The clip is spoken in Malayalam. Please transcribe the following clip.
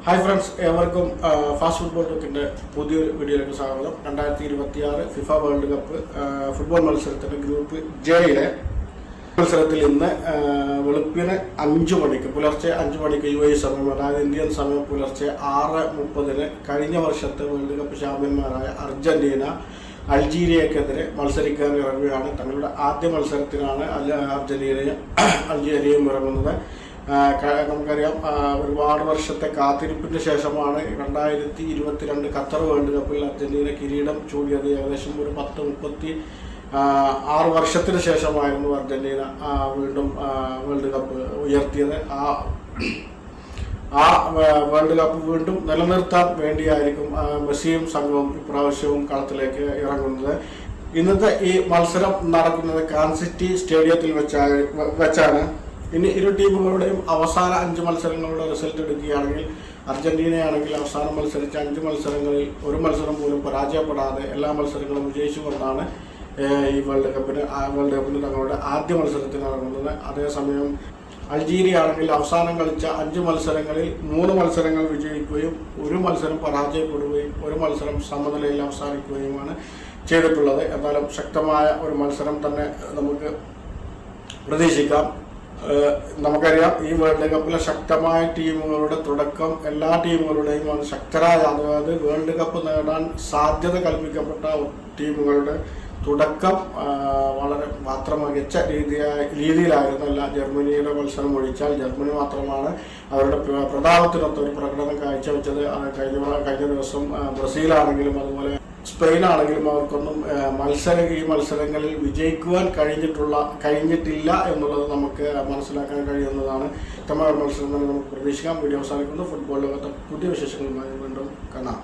ഹായ് ഫ്രണ്ട്സ്, ഏവർക്കും ഫാസ്റ്റ് ഫുട്ബോൾ ടോക്കിൻ്റെ പുതിയൊരു വീഡിയോയിലേക്ക് സ്വാഗതം. 2026 ഫിഫ വേൾഡ് കപ്പ് ഫുട്ബോൾ മത്സരത്തിൻ്റെ ഗ്രൂപ്പ് ജെയിലെ മത്സരത്തിൽ ഇന്ന് വെളുപ്പിന് 5 മണിക്ക് പുലർച്ചെ 5 മണിക്ക് UAE സമയം, അതായത് ഇന്ത്യൻ സമയം പുലർച്ചെ 6:30 കഴിഞ്ഞ വർഷത്തെ വേൾഡ് കപ്പ് ചാമ്പ്യന്മാരായ അർജന്റീന അൾജീരിയക്കെതിരെ മത്സരിക്കാൻ ഇറങ്ങുകയാണ്. തങ്ങളുടെ ആദ്യ മത്സരത്തിനാണ് അൾജീരിയയും ഇറങ്ങുന്നത്. നമുക്കറിയാം, ഒരുപാട് വർഷത്തെ കാത്തിരിപ്പിന് ശേഷമാണ് 2022 ഖത്തർ വേൾഡ് കപ്പിൽ അർജന്റീന കിരീടം ചൂടിയത്. ഏകദേശം ഒരു 36 വർഷത്തിന് ശേഷമായിരുന്നു അർജന്റീന വീണ്ടും വേൾഡ് കപ്പ് ഉയർത്തിയത്. ആ വേൾഡ് കപ്പ് വീണ്ടും നിലനിർത്താൻ വേണ്ടിയായിരിക്കും മെസ്സിയും സംഘവും ഇപ്രാവശ്യവും കളത്തിലേക്ക് ഇറങ്ങുന്നത്. ഇന്നത്തെ ഈ മത്സരം നടക്കുന്നത് കാൻസിറ്റി സ്റ്റേഡിയത്തിൽ വെച്ചാണ്. ഇനി ഇരു ടീമുകളുടെയും അവസാന 5 മത്സരങ്ങളുടെ റിസൾട്ട് എടുക്കുകയാണെങ്കിൽ അർജന്റീനയാണെങ്കിൽ അവസാനം മത്സരിച്ച 5 മത്സരങ്ങളിൽ ഒരു മത്സരം പോലും പരാജയപ്പെടാതെ എല്ലാ മത്സരങ്ങളും വിജയിച്ചുകൊണ്ടാണ് ഈ വേൾഡ് കപ്പിന് തങ്ങളുടെ ആദ്യ മത്സരത്തിന് ഇറങ്ങുന്നത്. അതേസമയം അൾജീരിയ ആണെങ്കിൽ അവസാനം കളിച്ച 5 മത്സരങ്ങളിൽ 3 മത്സരങ്ങൾ വിജയിക്കുകയും ഒരു മത്സരം പരാജയപ്പെടുകയും ഒരു മത്സരം സമനിലയിൽ അവസാനിക്കുകയുമാണ് ചെയ്തിട്ടുള്ളത്. എന്നാലും ശക്തമായ ഒരു മത്സരം തന്നെ നമുക്ക് പ്രതീക്ഷിക്കാം. നമുക്കറിയാം, ഈ വേൾഡ് കപ്പിലെ ശക്തമായ ടീമുകളുടെ തുടക്കം എല്ലാ ടീമുകളുടെയും ശക്തരായ, അതായത് വേൾഡ് കപ്പ് നേടാൻ സാധ്യത കൽപ്പിക്കപ്പെട്ട ടീമുകളുടെ തുടക്കം വളരെ മാത്രം മികച്ച രീതിയിലായിരുന്നില്ല. ജർമ്മനിയുടെ മത്സരം ഒഴിച്ചാൽ ജർമ്മനി മാത്രമാണ് അവരുടെ പ്രതാപത്തിനൊത്ത ഒരു പ്രകടനം കാഴ്ചവെച്ചത്. കഴിഞ്ഞ ദിവസം ബ്രസീലാണെങ്കിലും അതുപോലെ സ്പെയിനാണെങ്കിലും അവർക്കൊന്നും ഈ മത്സരങ്ങളിൽ വിജയിക്കുവാൻ കഴിഞ്ഞിട്ടില്ല എന്നുള്ളത് നമുക്ക് മനസ്സിലാക്കാൻ കഴിയുന്നതാണ്. ശക്തമായ മത്സരം തന്നെ നമുക്ക് പ്രതീക്ഷിക്കാം. വീഡിയോ അവസാനിക്കുന്നു. ഫുട്ബോൾ ലോകത്തെ പുതിയ വിശേഷങ്ങളുമായി വീണ്ടും കാണാം.